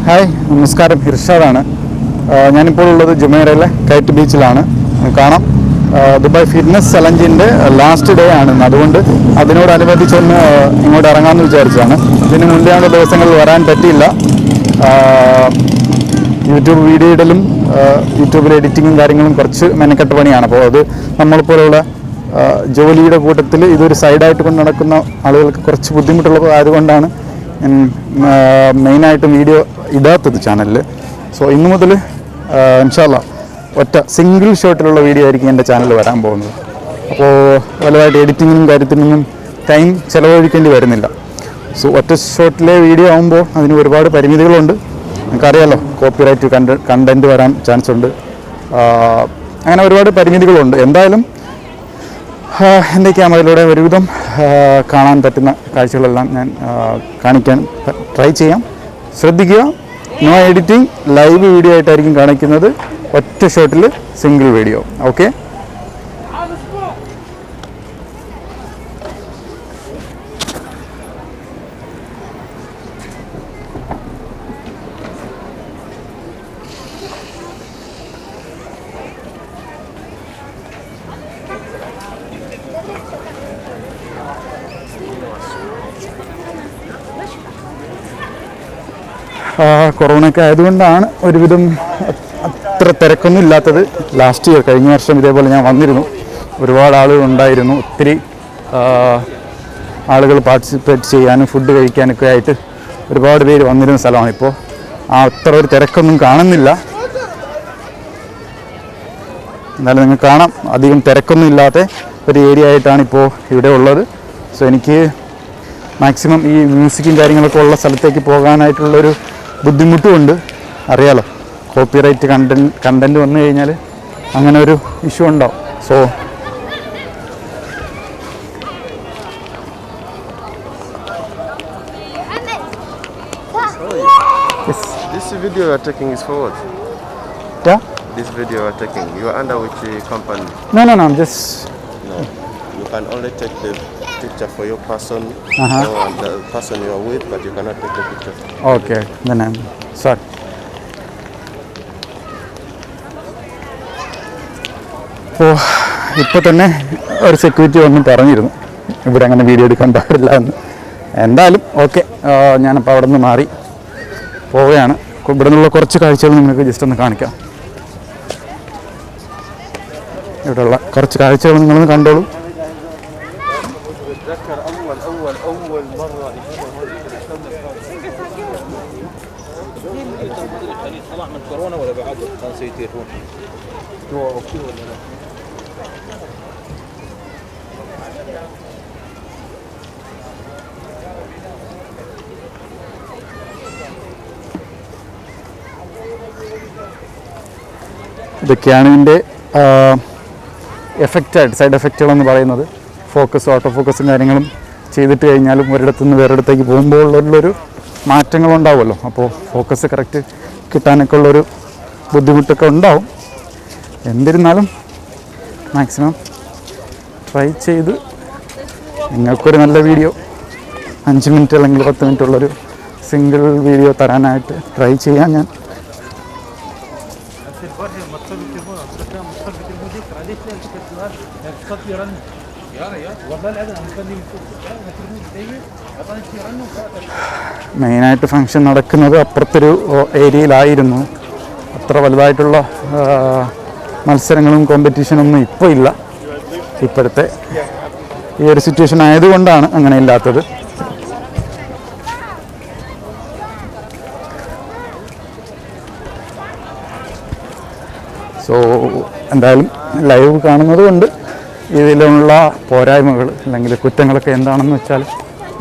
Hi, നമസ്കാരം. ഇർഷാദാണ്. ഞാനിപ്പോൾ ഉള്ളത് ജുമൈറയിലെ കൈറ്റ് ബീച്ചിലാണ്. കാണാം, ദുബായ് ഫിറ്റ്നസ് ചലഞ്ചിൻ്റെ ലാസ്റ്റ് ഡേ ആണ്. അതുകൊണ്ട് അതിനോടനുബന്ധിച്ചൊന്ന് ഇങ്ങോട്ട് ഇറങ്ങാമെന്ന് വിചാരിച്ചതാണ്. ഇതിന് മുന്നേയുള്ള ദിവസങ്ങളിൽ വരാൻ പറ്റിയില്ല. യൂട്യൂബ് വീഡിയോ ഇടലും യൂട്യൂബിൽ എഡിറ്റിങ്ങും കാര്യങ്ങളും കുറച്ച് മെനക്കെട്ട പണിയാണ്. അപ്പോൾ അത് നമ്മളിപ്പോലുള്ള ജോലിയുടെ കൂട്ടത്തിൽ ഇതൊരു സൈഡായിട്ട് കൊണ്ട് നടക്കുന്ന ആളുകൾക്ക് കുറച്ച് ബുദ്ധിമുട്ടുള്ളത് ആയതുകൊണ്ടാണ് മെയിനായിട്ടും വീഡിയോ ഇടാത്തത് ചാനലിൽ. സോ ഇന്നു മുതൽ ഇൻഷാ അല്ലാ ഒറ്റ സിംഗിൾ ഷോട്ടിലുള്ള വീഡിയോ ആയിരിക്കും എൻ്റെ ചാനലിൽ വരാൻ പോകുന്നത്. അപ്പോൾ വലുതായിട്ട് എഡിറ്റിങ്ങിനും കാര്യത്തിനൊന്നും ടൈം ചിലവഴിക്കേണ്ടി വരുന്നില്ല. സോ ഒറ്റ ഷോട്ടിലെ വീഡിയോ ആകുമ്പോൾ അതിന് ഒരുപാട് പരിമിതികളുണ്ട്. നമുക്കറിയാമല്ലോ, കോപ്പിറൈറ്റ് കണ്ടൻറ്റ് വരാൻ ചാൻസ് ഉണ്ട്. അങ്ങനെ ഒരുപാട് പരിമിതികളുണ്ട്. എന്തായാലും എൻ്റെ ക്യാമറയിലൂടെ ഒരുവിധം കാണാൻ പറ്റുന്ന കാഴ്ചകളെല്ലാം ഞാൻ കാണിക്കാൻ ട്രൈ ചെയ്യാം. ശ്രദ്ധിക്കുക, നോ എഡിറ്റിംഗ്, ലൈവ് വീഡിയോ ആയിട്ടായിരിക്കും കാണിക്കുന്നത്. ഒറ്റ ഷോട്ടിൽ സിംഗിൾ വീഡിയോ. ഓക്കെ, കൊറോണയൊക്കെ ആയതുകൊണ്ടാണ് ഒരുവിധം അത്ര തിരക്കൊന്നും ഇല്ലാത്തത്. ലാസ്റ്റ് ഇയർ, കഴിഞ്ഞ വർഷം ഇതേപോലെ ഞാൻ വന്നിരുന്നു. ഒരുപാട് ആളുകൾ ഉണ്ടായിരുന്നു. ഒത്തിരി ആളുകൾ പാർട്ടിസിപ്പേറ്റ് ചെയ്യാനും ഫുഡ് കഴിക്കാനൊക്കെ ആയിട്ട് ഒരുപാട് പേര് വന്നിരുന്ന സ്ഥലമാണ്. ഇപ്പോൾ അത്ര ഒരു തിരക്കൊന്നും കാണുന്നില്ല. എന്നാലും നിങ്ങൾക്ക് കാണാം, അധികം തിരക്കൊന്നും ഇല്ലാത്ത ഒരു ഏരിയ ആയിട്ടാണ് ഇപ്പോൾ ഇവിടെ ഉള്ളത്. സോ എനിക്ക് മാക്സിമം ഈ മ്യൂസിക്കും കാര്യങ്ങളൊക്കെ ഉള്ള സ്ഥലത്തേക്ക് പോകാനായിട്ടുള്ളൊരു ബുദ്ധിമുട്ടുമുണ്ട്. അറിയാലോ, കോപ്പിറൈറ്റ് കണ്ടൻറ്റ് വന്നു കഴിഞ്ഞാൽ അങ്ങനെ ഒരു ഇഷ്യൂ ഉണ്ടാവും. So This video you are taking is for what? Yeah? This video you are taking, you are under which company? No, I'm just... No, you can only take the picture for your person or the person you are with, but you cannot take the picture. Okay, then I'm sorry. അപ്പോൾ ഇപ്പോൾ തന്നെ ഒരു security വന്ന് പറഞ്ഞിരുന്നു ഇവിടെ അങ്ങനെ video എടുക്കാൻ പാടില്ല എന്ന്. എന്തായാലും ഓക്കെ, ഞാനപ്പോൾ അവിടെ നിന്ന് മാറി പോവുകയാണ്. ഇവിടെ നിന്നുള്ള കുറച്ച് കാഴ്ചകൾ നിങ്ങൾക്ക് ജസ്റ്റ് ഒന്ന് കാണിക്കാം. ഇവിടെയുള്ള കുറച്ച് കാഴ്ചകൾ നിങ്ങളൊന്ന് കണ്ടോളൂ. ഇതൊക്കെയാണ് ഇതിൻ്റെ എഫക്റ്റായിട്ട് സൈഡ് എഫക്റ്റുകളെന്ന് പറയുന്നത്. ഫോക്കസ്, ഓട്ടോ ഫോക്കസും കാര്യങ്ങളും ചെയ്തിട്ട് കഴിഞ്ഞാലും ഒരിടത്തു നിന്ന് വേറൊരിടത്തേക്ക് പോകുമ്പോഴുള്ളൊരു മാറ്റങ്ങളുണ്ടാവുമല്ലോ. അപ്പോൾ ഫോക്കസ് കറക്റ്റ് കിട്ടാനൊക്കെ ഉള്ളൊരു ബുദ്ധിമുട്ടൊക്കെ ഉണ്ടാവും. എന്നിരുന്നാലും മാക്സിമം ട്രൈ ചെയ്ത് നിങ്ങൾക്കൊരു നല്ല വീഡിയോ 5 മിനിറ്റ് അല്ലെങ്കിൽ 10 മിനിറ്റ് ഉള്ളൊരു സിംഗിൾ വീഡിയോ തരാനായിട്ട് ട്രൈ ചെയ്യാൻ ഞാൻ. മെയിനായിട്ട് ഫങ്ഷൻ നടക്കുന്നത് അപ്പുറത്തൊരു ഏരിയയിലായിരുന്നു. അത്ര വലുതായിട്ടുള്ള മത്സരങ്ങളും കോമ്പറ്റീഷനൊന്നും ഇപ്പോൾ ഇല്ല. ഇപ്പോഴത്തെ ഈ ഒരു സിറ്റുവേഷൻ ആയതുകൊണ്ടാണ് അങ്ങനെ ഇല്ലാത്തത്. സോ എന്തായാലും ലൈവ് കാണുന്നത് കൊണ്ട് ഇതിലുള്ള പോരായ്മകൾ അല്ലെങ്കിൽ കുറ്റങ്ങളൊക്കെ എന്താണെന്ന് വെച്ചാൽ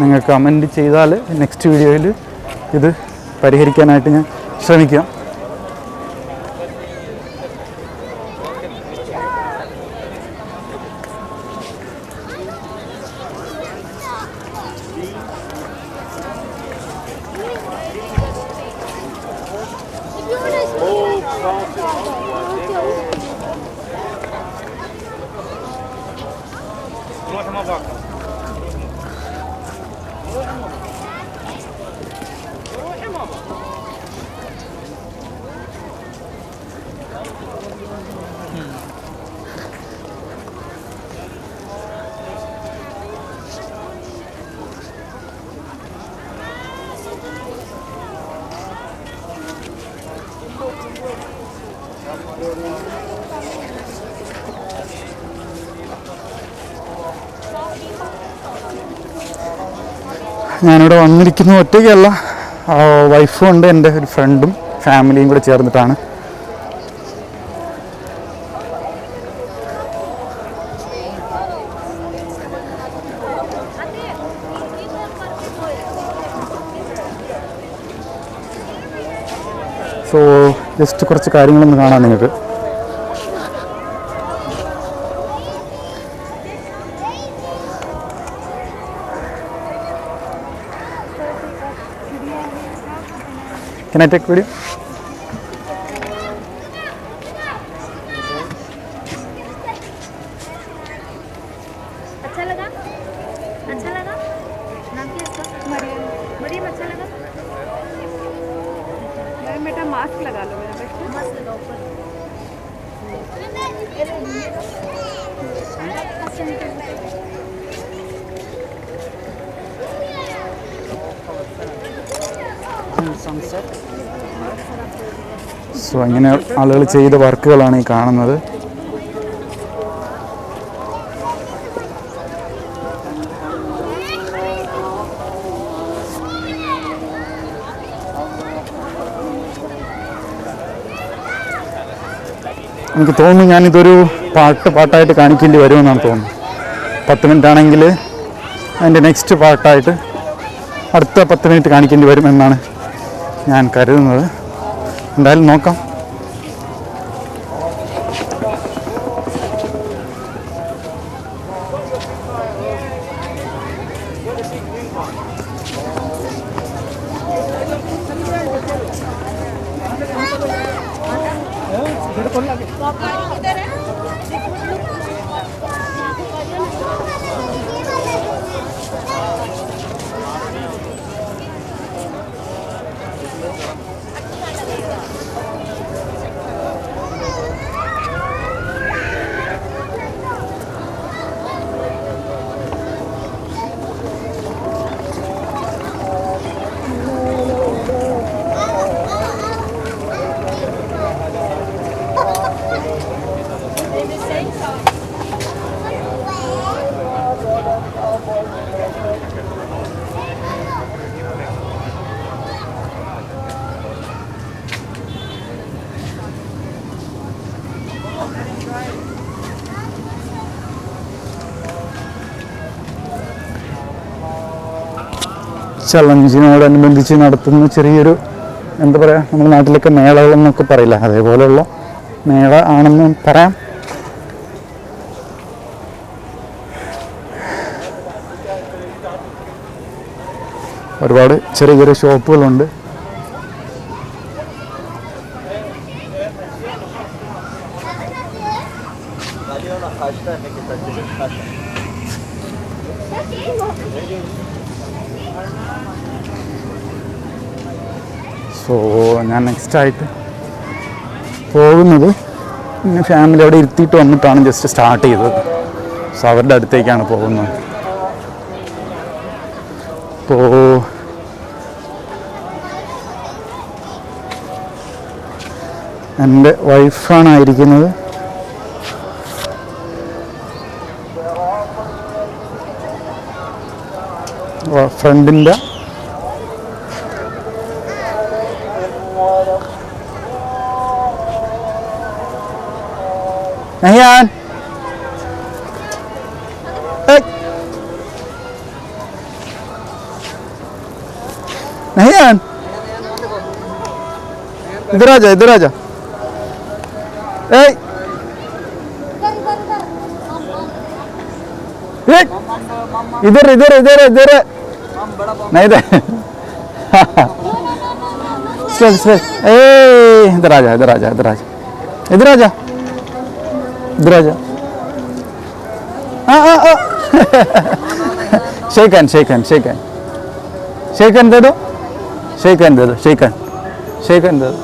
നിങ്ങൾ കമൻറ്റ് ചെയ്താൽ നെക്സ്റ്റ് വീഡിയോയിൽ ഇത് പരിഹരിക്കാനായിട്ട് ഞാൻ ശ്രമിക്കാം. ഞാനിവിടെ വന്നിരിക്കുന്നത് ഒറ്റയ്ക്കല്ല, വൈഫും ഉണ്ട്, എൻ്റെ ഒരു ഫ്രണ്ടും ഫാമിലിയും കൂടെ ചേർന്നിട്ടാണ്. സോ ജസ്റ്റ് കുറച്ച് കാര്യങ്ങളൊന്ന് കാണാം നിങ്ങൾക്ക്. Can I take video? अच्छा लगा? अच्छा लगा? नाम क्या इसका? मरियम। मरियम अच्छा लगा? मेरा बेटा मास्क लगा लो, मेरा बेटा मास्क लगाओ ऊपर। സോ അങ്ങനെ ആളുകൾ ചെയ്ത വർക്കുകളാണ് ഈ കാണുന്നത്. എനിക്ക് തോന്നുന്നു ഞാനിതൊരു പാട്ടായിട്ട് കാണിക്കേണ്ടി വരുമെന്നാണ് തോന്നുന്നത്. 10 മിനിറ്റ് ആണെങ്കിൽ അതിൻ്റെ നെക്സ്റ്റ് പാർട്ടായിട്ട് അടുത്ത 10 മിനിറ്റ് കാണിക്കേണ്ടി വരുമെന്നാണ് ഞാൻ കരുതുന്നത്. എന്തായാലും നോക്കാം. ചലഞ്ചിനോടനുബന്ധിച്ച് നടത്തുന്ന ചെറിയൊരു, എന്താ പറയുക, നമ്മുടെ നാട്ടിലൊക്കെ മേളകളെന്നൊക്കെ പറയില്ല, അതേപോലെയുള്ള മേള ആണെന്ന് പറയാം. ഒരുപാട് ചെറിയ ചെറിയ ഷോപ്പുകളുണ്ട്. സോ ഞാൻ നെക്സ്റ്റായിട്ട് പോകുന്നത് പിന്നെ ഫാമിലി അവിടെ ഇരുത്തിയിട്ട് വന്നിട്ടാണ് ജസ്റ്റ് സ്റ്റാർട്ട് ചെയ്തത്. സോ അവരുടെ അടുത്തേക്കാണ് പോകുന്നത്. അപ്പോൾ എൻ്റെ വൈഫാണ് ആയിരിക്കുന്നത്. ഫ്രണ്ടിൻ്റെ നഹിയാൻ नहियान इधर आ जा, इधर आ जा. इधर इधर इधर इधर नहीं दे. इधर आ जा, इधर आ जा, इधर आ जा, इधर आ जा, इधर आ जा. Shake hand, shake hand, shake hand, shake hand दे दो, शेक हैंड दे दो, शेक हैंड, शेक हैंड दे दो,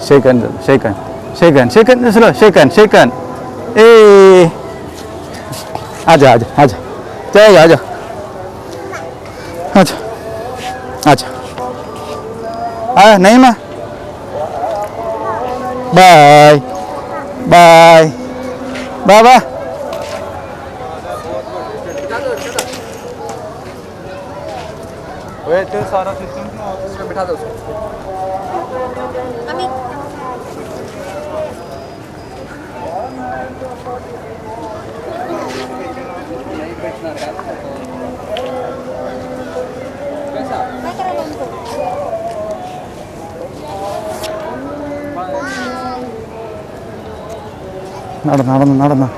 शेक हैंड दे दो, shake hand, shake hand, shake hand चलो, शेक हैंड, शेक हैंड. ए आजा आजा आजा, चल आजा आजा आजा. नहीं माँ, बाय बाय बाबा. वेट सारा सिस्टम उसमें बिठा दो उसको अमी नहीं बैठना है मैं करा लो उनको നടന്ന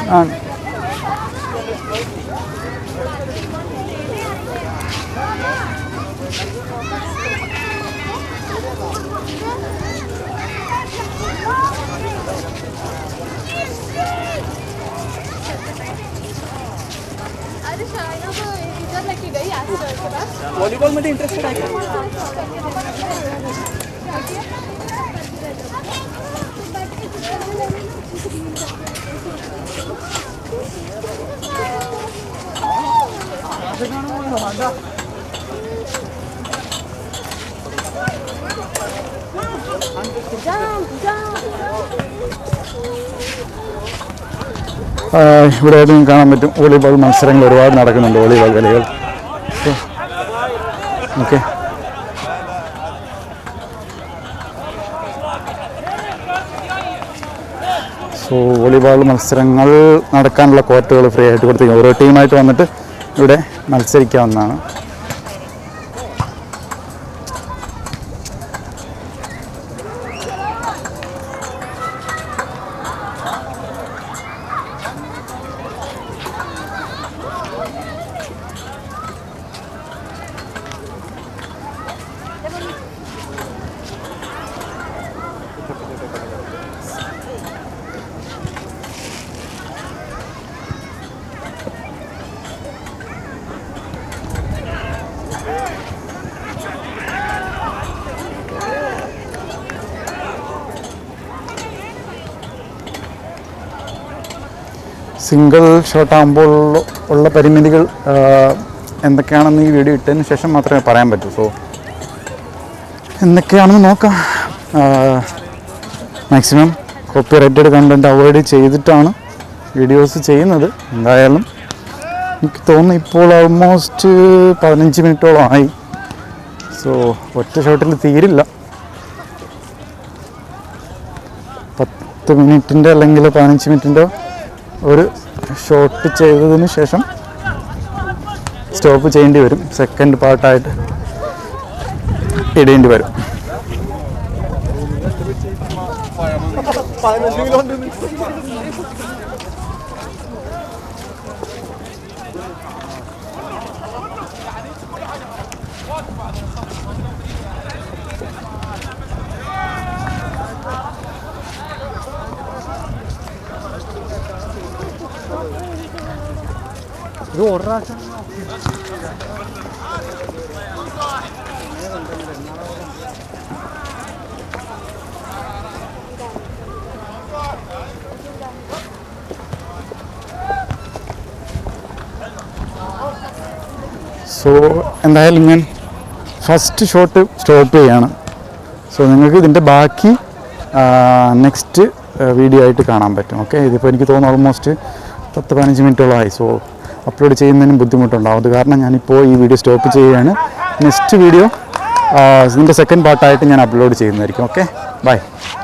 ആ अरे शायना तो इधर लेके गई आज के पास वॉलीबॉल मध्ये इंटरेस्टेड आहे का ഇവിടെ ആയിട്ട് കാണാൻ പറ്റും വോളിബോൾ മത്സരങ്ങൾ ഒരുപാട് നടക്കുന്നുണ്ട് വോളിബോൾ കളികൾ ഓക്കെ സോ വോളിബോൾ മത്സരങ്ങൾ നടക്കാനുള്ള കോർട്ടുകൾ ഫ്രീ ആയിട്ട് കൊടുത്തിരിക്കും ഓരോ ടീമായിട്ട് വന്നിട്ട് ഇവിടെ മത്സരിക്കാവുന്നതാണ് സിംഗിൾ ഷോട്ടാകുമ്പോൾ ഉള്ള പരിമിതികൾ എന്തൊക്കെയാണെന്ന് ഈ വീഡിയോ ഇട്ടതിന് ശേഷം മാത്രമേ പറയാൻ പറ്റൂ സോ എന്തൊക്കെയാണെന്ന് നോക്കാം മാക്സിമം കോപ്പിറൈറ്റഡ് കണ്ടൻറ്റ് അവോയ്ഡ് ചെയ്തിട്ടാണ് വീഡിയോസ് ചെയ്യുന്നത് എന്തായാലും എനിക്ക് തോന്നുന്നു ഇപ്പോൾ ഓൾമോസ്റ്റ് 15 മിനിറ്റോളം ആയി സോ ഒറ്റ ഷോട്ടിൽ തീരില്ല 10 മിനിറ്റിൻ്റെ അല്ലെങ്കിൽ 15 മിനിറ്റിൻ്റെ ഒരു ഷോട്ട് ചെയ്തതിന് ശേഷം സ്റ്റോപ്പ് ചെയ്യേണ്ടി വരും സെക്കൻഡ് പാർട്ടായിട്ട് ഇടേണ്ടി വരും ഇത് ഓർഡർ സോ എന്തായാലും ഞാൻ ഫസ്റ്റ് ഷോട്ട് സ്റ്റോപ്പ് ചെയ്യാണ് സോ നിങ്ങൾക്ക് ഇതിൻ്റെ ബാക്കി നെക്സ്റ്റ് വീഡിയോ ആയിട്ട് കാണാൻ പറ്റും ഓക്കെ ഇതിപ്പോൾ എനിക്ക് തോന്നുന്നു ഓൾമോസ്റ്റ് 10-15 മിനിറ്റോളമായി സോ അപ്ലോഡ് ചെയ്യുന്നതിനും ബുദ്ധിമുട്ടുണ്ടാവും അത് കാരണം ഞാനിപ്പോൾ ഈ വീഡിയോ സ്റ്റോപ്പ് ചെയ്യുകയാണ് നെക്സ്റ്റ് വീഡിയോ ഇതിൻ്റെ സെക്കൻഡ് പാർട്ടായിട്ട് ഞാൻ അപ്ലോഡ് ചെയ്യുന്നതായിരിക്കും ഓക്കെ ബൈ